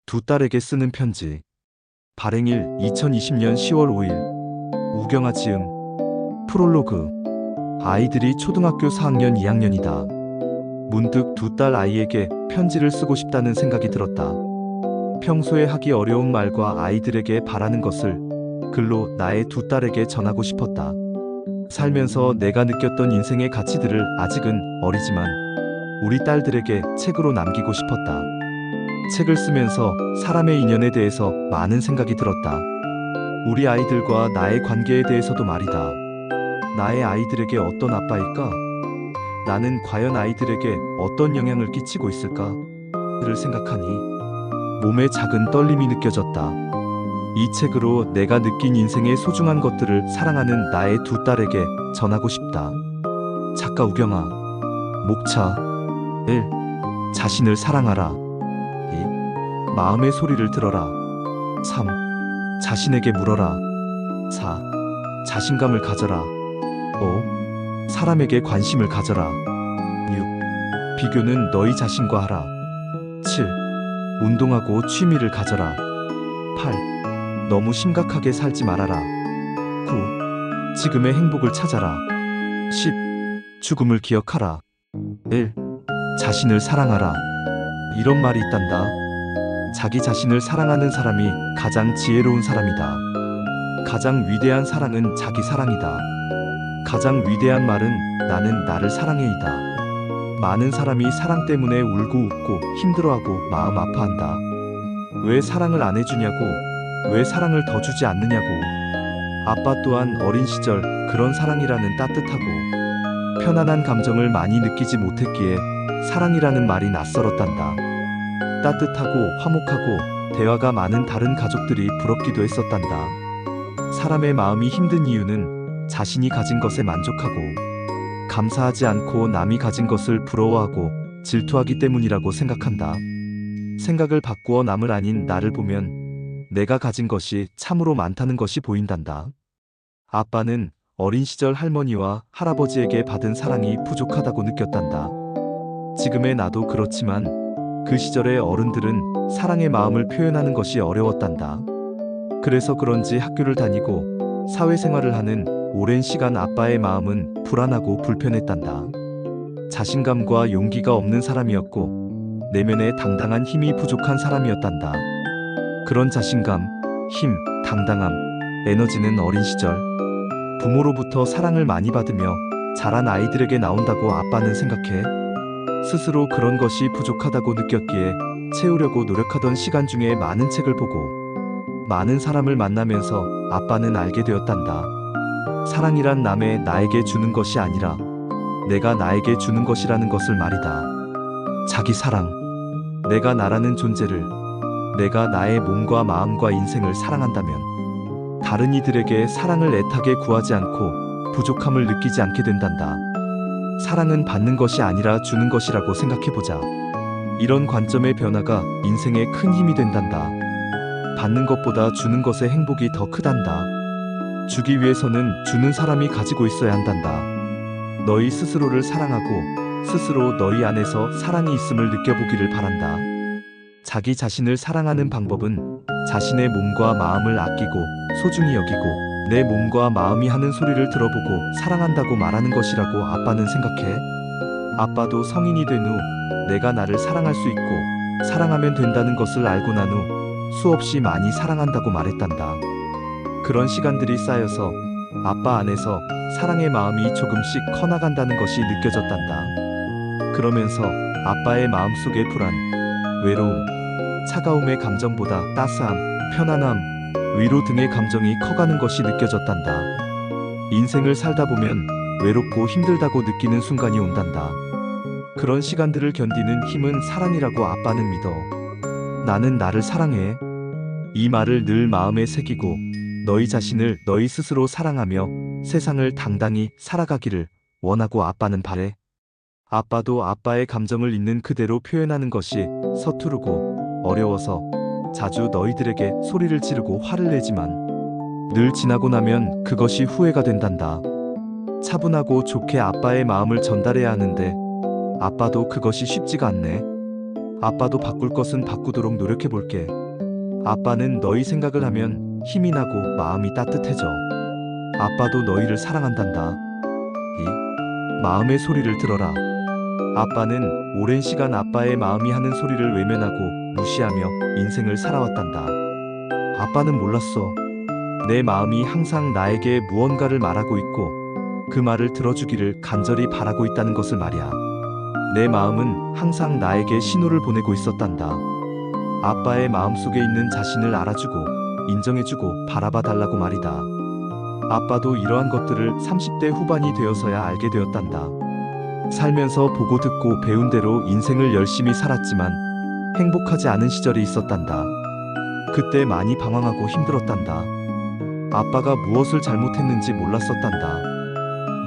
두 딸에게 쓰는 편지. 발행일 2020년 10월 5일. 우경아 지음. 프롤로그. 아이들이 초등학교 4학년 2학년이다. 문득 두 딸 아이에게 편지를 쓰고 싶다는 생각이 들었다. 평소에 하기 어려운 말과 아이들에게 바라는 것을 글로 나의 두 딸에게 전하고 싶었다. 살면서 내가 느꼈던 인생의 가치들을 아직은 어리지만 우리 딸들에게 책으로 남기고 싶었다. 책을 쓰면서 사람의 인연에 대해서 많은 생각이 들었다. 우리 아이들과 나의 관계에 대해서도 말이다. 나의 아이들에게 어떤 아빠일까? 나는 과연 아이들에게 어떤 영향을 끼치고 있을까? 를 생각하니 몸에 작은 떨림이 느껴졌다. 이 책으로 내가 느낀 인생의 소중한 것들을 사랑하는 나의 두 딸에게 전하고 싶다. 작가 우경아. 목차. 1. 자신을 사랑하라. 2. 마음의 소리를 들어라. 3. 자신에게 물어라. 4. 자신감을 가져라. 5. 사람에게 관심을 가져라. 6. 비교는 너희 자신과 하라. 7. 운동하고 취미를 가져라. 8. 너무 심각하게 살지 말아라. 9. 지금의 행복을 찾아라. 10. 죽음을 기억하라. 1. 자신을 사랑하라. 이런 말이 있단다. 자기 자신을 사랑하는 사람이 가장 지혜로운 사람이다. 가장 위대한 사랑은 자기 사랑이다. 가장 위대한 말은 나는 나를 사랑해이다. 많은 사람이 사랑 때문에 울고 웃고 힘들어하고 마음 아파한다. 왜 사랑을 안 해주냐고, 왜 사랑을 더 주지 않느냐고. 아빠 또한 어린 시절 그런 사랑이라는 따뜻하고 편안한 감정을 많이 느끼지 못했기에 사랑이라는 말이 낯설었단다. 따뜻하고 화목하고 대화가 많은 다른 가족들이 부럽기도 했었단다. 사람의 마음이 힘든 이유는 자신이 가진 것에 만족하고 감사하지 않고 남이 가진 것을 부러워하고 질투하기 때문이라고 생각한다. 생각을 바꾸어 남을 아닌 나를 보면 내가 가진 것이 참으로 많다는 것이 보인단다. 아빠는 어린 시절 할머니와 할아버지에게 받은 사랑이 부족하다고 느꼈단다. 지금의 나도 그렇지만 그 시절의 어른들은 사랑의 마음을 표현하는 것이 어려웠단다. 그래서 그런지 학교를 다니고 사회생활을 하는 오랜 시간 아빠의 마음은 불안하고 불편했단다. 자신감과 용기가 없는 사람이었고 내면에 당당한 힘이 부족한 사람이었단다. 그런 자신감, 힘, 당당함, 에너지는 어린 시절 부모로부터 사랑을 많이 받으며 자란 아이들에게 나온다고 아빠는 생각해. 스스로 그런 것이 부족하다고 느꼈기에 채우려고 노력하던 시간 중에 많은 책을 보고 많은 사람을 만나면서 아빠는 알게 되었단다. 사랑이란 남의 나에게 주는 것이 아니라 내가 나에게 주는 것이라는 것을 말이다. 자기 사랑. 내가 나라는 존재를, 내가 나의 몸과 마음과 인생을 사랑한다면 다른 이들에게 사랑을 애타게 구하지 않고 부족함을 느끼지 않게 된단다. 사랑은 받는 것이 아니라 주는 것이라고 생각해보자. 이런 관점의 변화가 인생에 큰 힘이 된단다. 받는 것보다 주는 것의 행복이 더 크단다. 주기 위해서는 주는 사람이 가지고 있어야 한단다. 너희 스스로를 사랑하고 스스로 너희 안에서 사랑이 있음을 느껴보기를 바란다. 자기 자신을 사랑하는 방법은 자신의 몸과 마음을 아끼고 소중히 여기고 내 몸과 마음이 하는 소리를 들어보고 사랑한다고 말하는 것이라고 아빠는 생각해. 아빠도 성인이 된 후 내가 나를 사랑할 수 있고 사랑하면 된다는 것을 알고 난 후 수없이 많이 사랑한다고 말했단다. 그런 시간들이 쌓여서 아빠 안에서 사랑의 마음이 조금씩 커나간다는 것이 느껴졌단다. 그러면서 아빠의 마음속의 불안, 외로움, 차가움의 감정보다 따스함, 편안함, 위로 등의 감정이 커가는 것이 느껴졌단다. 인생을 살다 보면 외롭고 힘들다고 느끼는 순간이 온단다. 그런 시간들을 견디는 힘은 사랑이라고 아빠는 믿어. 나는 나를 사랑해. 이 말을 늘 마음에 새기고 너희 자신을 너희 스스로 사랑하며 세상을 당당히 살아가기를 원하고 아빠는 바래. 아빠도 아빠의 감정을 있는 그대로 표현하는 것이 서투르고 어려워서 자주 너희들에게 소리를 지르고 화를 내지만 늘 지나고 나면 그것이 후회가 된단다. 차분하고 좋게 아빠의 마음을 전달해야 하는데 아빠도 그것이 쉽지가 않네. 아빠도 바꿀 것은 바꾸도록 노력해 볼게. 아빠는 너희 생각을 하면 힘이 나고 마음이 따뜻해져. 아빠도 너희를 사랑한단다. 이 마음의 소리를 들어라. 아빠는 오랜 시간 아빠의 마음이 하는 소리를 외면하고 무시하며 인생을 살아왔단다. 아빠는 몰랐어. 내 마음이 항상 나에게 무언가를 말하고 있고 그 말을 들어주기를 간절히 바라고 있다는 것을 말이야. 내 마음은 항상 나에게 신호를 보내고 있었단다. 아빠의 마음속에 있는 자신을 알아주고 인정해주고 바라봐 달라고 말이다. 아빠도 이러한 것들을 30대 후반이 되어서야 알게 되었단다. 살면서 보고 듣고 배운 대로 인생을 열심히 살았지만 행복하지 않은 시절이 있었단다. 그때 많이 방황하고 힘들었단다. 아빠가 무엇을 잘못했는지 몰랐었단다.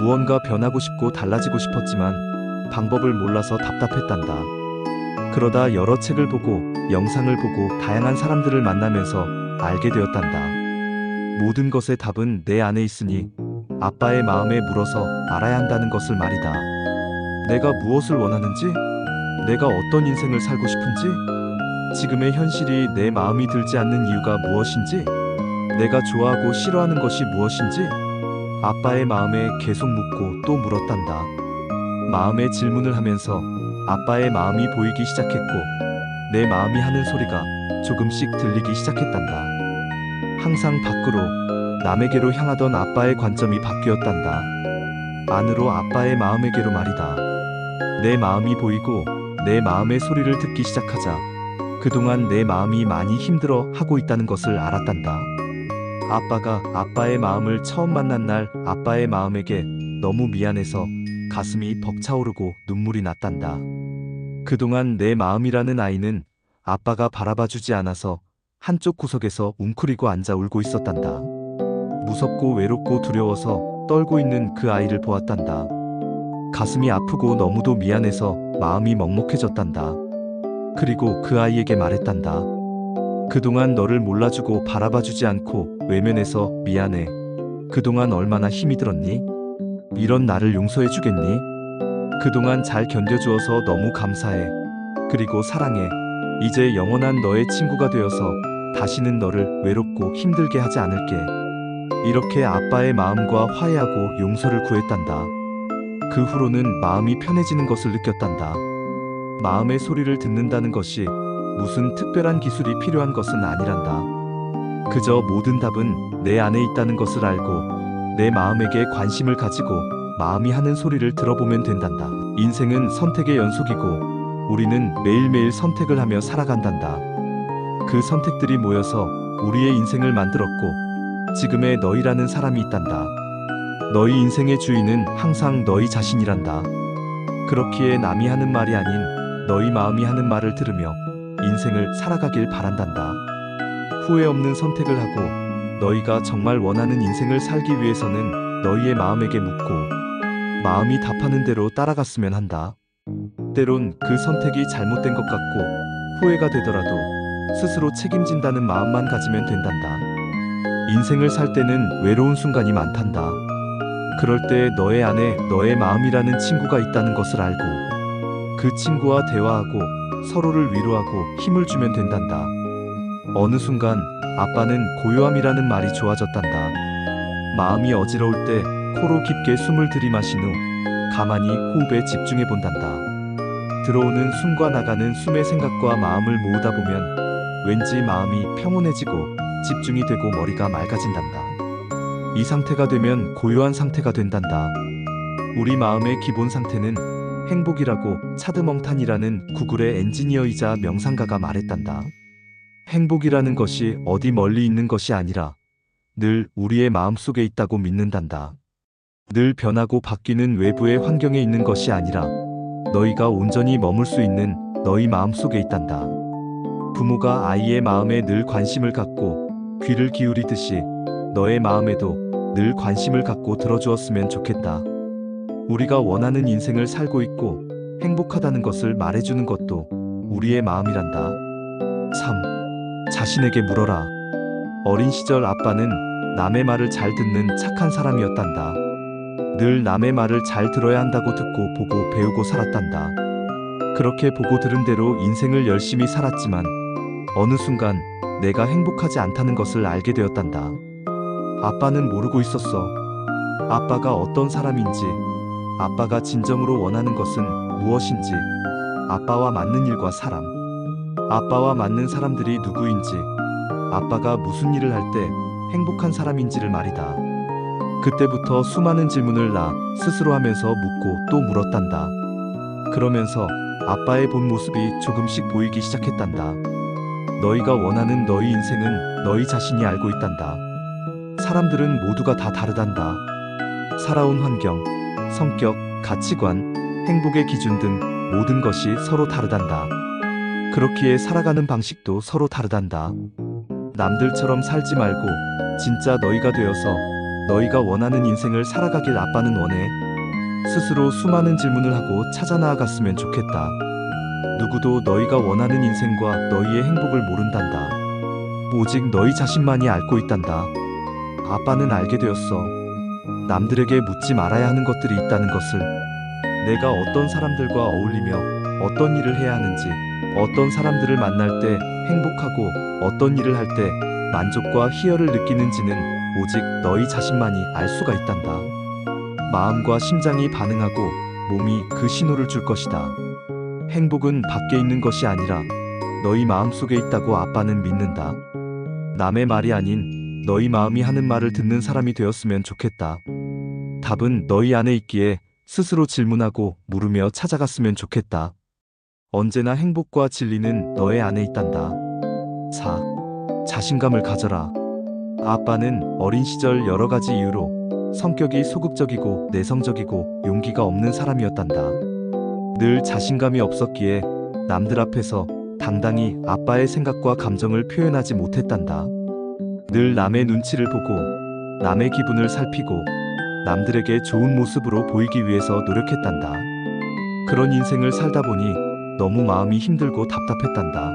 무언가 변하고 싶고 달라지고 싶었지만 방법을 몰라서 답답했단다. 그러다 여러 책을 보고 영상을 보고 다양한 사람들을 만나면서 알게 되었단다. 모든 것의 답은 내 안에 있으니 아빠의 마음에 물어서 알아야 한다는 것을 말이다. 내가 무엇을 원하는지, 내가 어떤 인생을 살고 싶은지, 지금의 현실이 내 마음이 들지 않는 이유가 무엇인지, 내가 좋아하고 싫어하는 것이 무엇인지 아빠의 마음에 계속 묻고 또 물었단다. 마음의 질문을 하면서 아빠의 마음이 보이기 시작했고 내 마음이 하는 소리가 조금씩 들리기 시작했단다. 항상 밖으로 남에게로 향하던 아빠의 관점이 바뀌었단다. 안으로 아빠의 마음에게로 말이다. 내 마음이 보이고 내 마음의 소리를 듣기 시작하자 그동안 내 마음이 많이 힘들어 하고 있다는 것을 알았단다. 아빠가 아빠의 마음을 처음 만난 날 아빠의 마음에게 너무 미안해서 가슴이 벅차오르고 눈물이 났단다. 그동안 내 마음이라는 아이는 아빠가 바라봐주지 않아서 한쪽 구석에서 웅크리고 앉아 울고 있었단다. 무섭고 외롭고 두려워서 떨고 있는 그 아이를 보았단다. 가슴이 아프고 너무도 미안해서 마음이 먹먹해졌단다. 그리고 그 아이에게 말했단다. 그동안 너를 몰라주고 바라봐주지 않고 외면해서 미안해. 그동안 얼마나 힘이 들었니? 이런 나를 용서해주겠니? 그동안 잘 견뎌주어서 너무 감사해. 그리고 사랑해. 이제 영원한 너의 친구가 되어서 다시는 너를 외롭고 힘들게 하지 않을게. 이렇게 아빠의 마음과 화해하고 용서를 구했단다. 그 후로는 마음이 편해지는 것을 느꼈단다. 마음의 소리를 듣는다는 것이 무슨 특별한 기술이 필요한 것은 아니란다. 그저 모든 답은 내 안에 있다는 것을 알고 내 마음에게 관심을 가지고 마음이 하는 소리를 들어보면 된단다. 인생은 선택의 연속이고 우리는 매일매일 선택을 하며 살아간단다. 그 선택들이 모여서 우리의 인생을 만들었고 지금의 너희라는 사람이 있단다. 너희 인생의 주인은 항상 너희 자신이란다. 그렇기에 남이 하는 말이 아닌 너희 마음이 하는 말을 들으며 인생을 살아가길 바란단다. 후회 없는 선택을 하고 너희가 정말 원하는 인생을 살기 위해서는 너희의 마음에게 묻고 마음이 답하는 대로 따라갔으면 한다. 때론 그 선택이 잘못된 것 같고 후회가 되더라도 스스로 책임진다는 마음만 가지면 된단다. 인생을 살 때는 외로운 순간이 많단다. 그럴 때 너의 안에 너의 마음이라는 친구가 있다는 것을 알고 그 친구와 대화하고 서로를 위로하고 힘을 주면 된단다. 어느 순간 아빠는 고요함이라는 말이 좋아졌단다. 마음이 어지러울 때 코로 깊게 숨을 들이마신 후 가만히 호흡에 집중해 본단다. 들어오는 숨과 나가는 숨의 생각과 마음을 모으다 보면 왠지 마음이 평온해지고 집중이 되고 머리가 맑아진단다. 이 상태가 되면 고요한 상태가 된단다. 우리 마음의 기본 상태는 행복이라고 차드멍탄이라는 구글의 엔지니어이자 명상가가 말했단다. 행복이라는 것이 어디 멀리 있는 것이 아니라 늘 우리의 마음속에 있다고 믿는단다. 늘 변하고 바뀌는 외부의 환경에 있는 것이 아니라 너희가 온전히 머물 수 있는 너희 마음속에 있단다. 부모가 아이의 마음에 늘 관심을 갖고 귀를 기울이듯이 너의 마음에도 늘 관심을 갖고 들어주었으면 좋겠다. 우리가 원하는 인생을 살고 있고 행복하다는 것을 말해주는 것도 우리의 마음이란다. 3. 자신에게 물어라. 어린 시절 아빠는 남의 말을 잘 듣는 착한 사람이었단다. 늘 남의 말을 잘 들어야 한다고 듣고 보고 배우고 살았단다. 그렇게 보고 들은 대로 인생을 열심히 살았지만 어느 순간 내가 행복하지 않다는 것을 알게 되었단다. 아빠는 모르고 있었어. 아빠가 어떤 사람인지, 아빠가 진정으로 원하는 것은 무엇인지, 아빠와 맞는 일과 사람, 아빠와 맞는 사람들이 누구인지, 아빠가 무슨 일을 할 때 행복한 사람인지를 말이다. 그때부터 수많은 질문을 나 스스로 하면서 묻고 또 물었단다. 그러면서 아빠의 본 모습이 조금씩 보이기 시작했단다. 너희가 원하는 너희 인생은 너희 자신이 알고 있단다. 사람들은 모두가 다 다르단다. 살아온 환경, 성격, 가치관, 행복의 기준 등 모든 것이 서로 다르단다. 그렇기에 살아가는 방식도 서로 다르단다. 남들처럼 살지 말고 진짜 너희가 되어서 너희가 원하는 인생을 살아가길 아빠는 원해. 스스로 수많은 질문을 하고 찾아 나아갔으면 좋겠다. 누구도 너희가 원하는 인생과 너희의 행복을 모른단다. 오직 너희 자신만이 알고 있단다. 아빠는 알게 되었어. 남들에게 묻지 말아야 하는 것들이 있다는 것을. 내가 어떤 사람들과 어울리며 어떤 일을 해야 하는지, 어떤 사람들을 만날 때 행복하고 어떤 일을 할 때 만족과 희열을 느끼는지는 오직 너희 자신만이 알 수가 있단다. 마음과 심장이 반응하고 몸이 그 신호를 줄 것이다. 행복은 밖에 있는 것이 아니라 너희 마음속에 있다고 아빠는 믿는다. 남의 말이 아닌 너희 마음이 하는 말을 듣는 사람이 되었으면 좋겠다. 답은 너희 안에 있기에 스스로 질문하고 물으며 찾아갔으면 좋겠다. 언제나 행복과 진리는 너의 안에 있단다. 4. 자신감을 가져라. 아빠는 어린 시절 여러 가지 이유로 성격이 소극적이고 내성적이고 용기가 없는 사람이었단다. 늘 자신감이 없었기에 남들 앞에서 당당히 아빠의 생각과 감정을 표현하지 못했단다. 늘 남의 눈치를 보고 남의 기분을 살피고 남들에게 좋은 모습으로 보이기 위해서 노력했단다. 그런 인생을 살다 보니 너무 마음이 힘들고 답답했단다.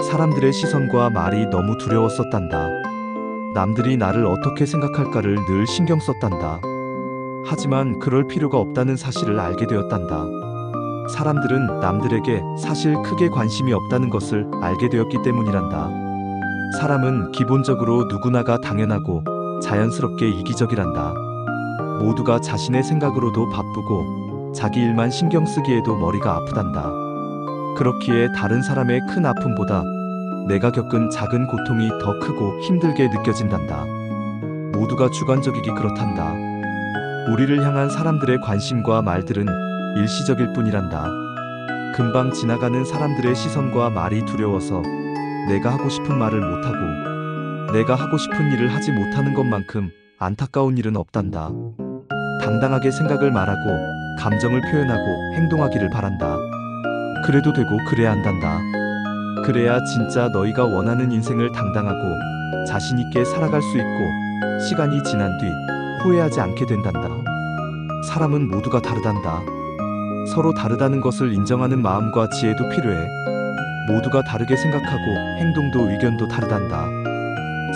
사람들의 시선과 말이 너무 두려웠었단다. 남들이 나를 어떻게 생각할까를 늘 신경 썼단다. 하지만 그럴 필요가 없다는 사실을 알게 되었단다. 사람들은 남들에게 사실 크게 관심이 없다는 것을 알게 되었기 때문이란다. 사람은 기본적으로 누구나가 당연하고 자연스럽게 이기적이란다. 모두가 자신의 생각으로도 바쁘고 자기 일만 신경 쓰기에도 머리가 아프단다. 그렇기에 다른 사람의 큰 아픔보다 내가 겪은 작은 고통이 더 크고 힘들게 느껴진단다. 모두가 주관적이기 그렇단다. 우리를 향한 사람들의 관심과 말들은 일시적일 뿐이란다. 금방 지나가는 사람들의 시선과 말이 두려워서 내가 하고 싶은 말을 못하고 내가 하고 싶은 일을 하지 못하는 것만큼 안타까운 일은 없단다. 당당하게 생각을 말하고 감정을 표현하고 행동하기를 바란다. 그래도 되고 그래야 한단다. 그래야 진짜 너희가 원하는 인생을 당당하고 자신있게 살아갈 수 있고 시간이 지난 뒤 후회하지 않게 된단다. 사람은 모두가 다르단다. 서로 다르다는 것을 인정하는 마음과 지혜도 필요해. 모두가 다르게 생각하고 행동도 의견도 다르단다.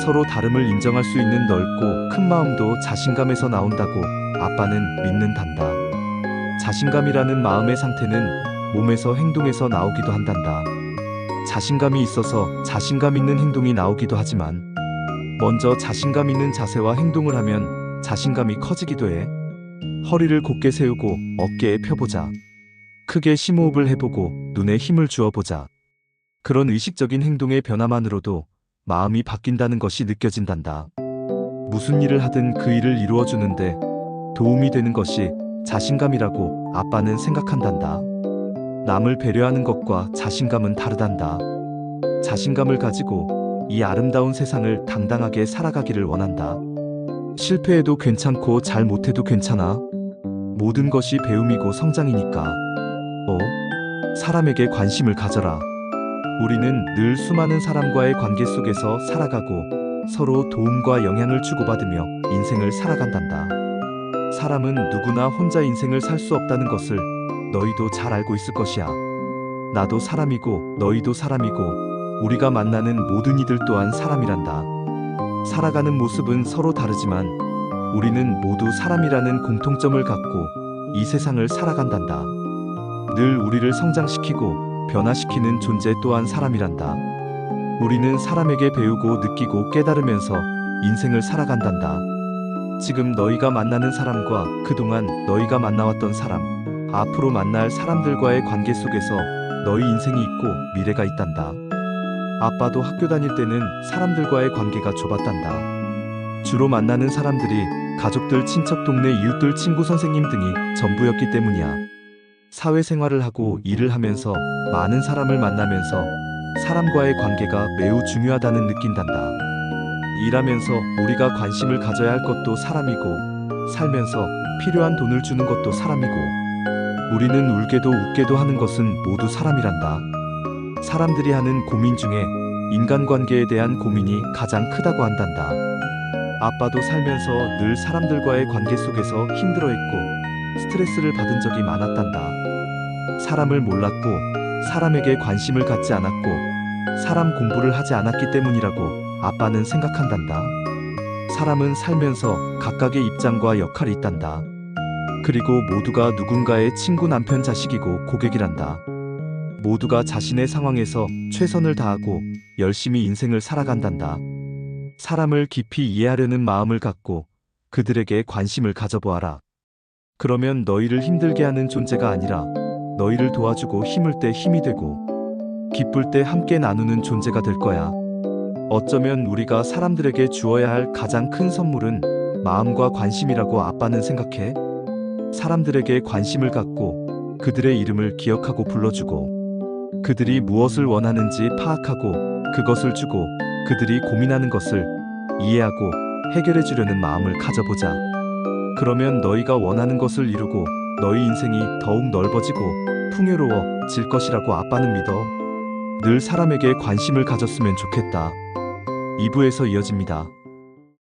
서로 다름을 인정할 수 있는 넓고 큰 마음도 자신감에서 나온다고 아빠는 믿는단다. 자신감이라는 마음의 상태는 몸에서 행동에서 나오기도 한단다. 자신감이 있어서 자신감 있는 행동이 나오기도 하지만 먼저 자신감 있는 자세와 행동을 하면 자신감이 커지기도 해. 허리를 곧게 세우고 어깨에 펴보자. 크게 심호흡을 해보고 눈에 힘을 주어보자. 그런 의식적인 행동의 변화만으로도 마음이 바뀐다는 것이 느껴진단다. 무슨 일을 하든 그 일을 이루어주는데 도움이 되는 것이 자신감이라고 아빠는 생각한단다. 남을 배려하는 것과 자신감은 다르단다. 자신감을 가지고 이 아름다운 세상을 당당하게 살아가기를 원한다. 실패해도 괜찮고 잘 못해도 괜찮아. 모든 것이 배움이고 성장이니까. 사람에게 관심을 가져라. 우리는 늘 수많은 사람과의 관계 속에서 살아가고 서로 도움과 영향을 주고받으며 인생을 살아간단다. 사람은 누구나 혼자 인생을 살 수 없다는 것을 너희도 잘 알고 있을 것이야. 나도 사람이고 너희도 사람이고 우리가 만나는 모든 이들 또한 사람이란다. 살아가는 모습은 서로 다르지만 우리는 모두 사람이라는 공통점을 갖고 이 세상을 살아간단다. 늘 우리를 성장시키고 변화시키는 존재 또한 사람이란다. 우리는 사람에게 배우고 느끼고 깨달으면서 인생을 살아간단다. 지금 너희가 만나는 사람과 그동안 너희가 만나왔던 사람, 앞으로 만날 사람들과의 관계 속에서 너희 인생이 있고 미래가 있단다. 아빠도 학교 다닐 때는 사람들과의 관계가 좁았단다. 주로 만나는 사람들이 가족들, 친척, 동네 이웃들, 친구, 선생님 등이 전부였기 때문이야. 사회생활을 하고 일을 하면서 많은 사람을 만나면서 사람과의 관계가 매우 중요하다는 느낀단다. 일하면서 우리가 관심을 가져야 할 것도 사람이고, 살면서 필요한 돈을 주는 것도 사람이고, 우리는 울게도 웃게도 하는 것은 모두 사람이란다. 사람들이 하는 고민 중에 인간관계에 대한 고민이 가장 크다고 한단다. 아빠도 살면서 늘 사람들과의 관계 속에서 힘들어했고 스트레스를 받은 적이 많았단다. 사람을 몰랐고 사람에게 관심을 갖지 않았고 사람 공부를 하지 않았기 때문이라고 아빠는 생각한단다. 사람은 살면서 각각의 입장과 역할이 있단다. 그리고 모두가 누군가의 친구, 남편, 자식이고 고객이란다. 모두가 자신의 상황에서 최선을 다하고 열심히 인생을 살아간단다. 사람을 깊이 이해하려는 마음을 갖고 그들에게 관심을 가져보아라. 그러면 너희를 힘들게 하는 존재가 아니라 너희를 도와주고 힘을 때 힘이 되고 기쁠 때 함께 나누는 존재가 될 거야. 어쩌면 우리가 사람들에게 주어야 할 가장 큰 선물은 마음과 관심이라고 아빠는 생각해. 사람들에게 관심을 갖고 그들의 이름을 기억하고 불러주고 그들이 무엇을 원하는지 파악하고 그것을 주고 그들이 고민하는 것을 이해하고 해결해 주려는 마음을 가져보자. 그러면 너희가 원하는 것을 이루고 너희 인생이 더욱 넓어지고 풍요로워질 것이라고 아빠는 믿어. 늘 사람에게 관심을 가졌으면 좋겠다. 2부에서 이어집니다.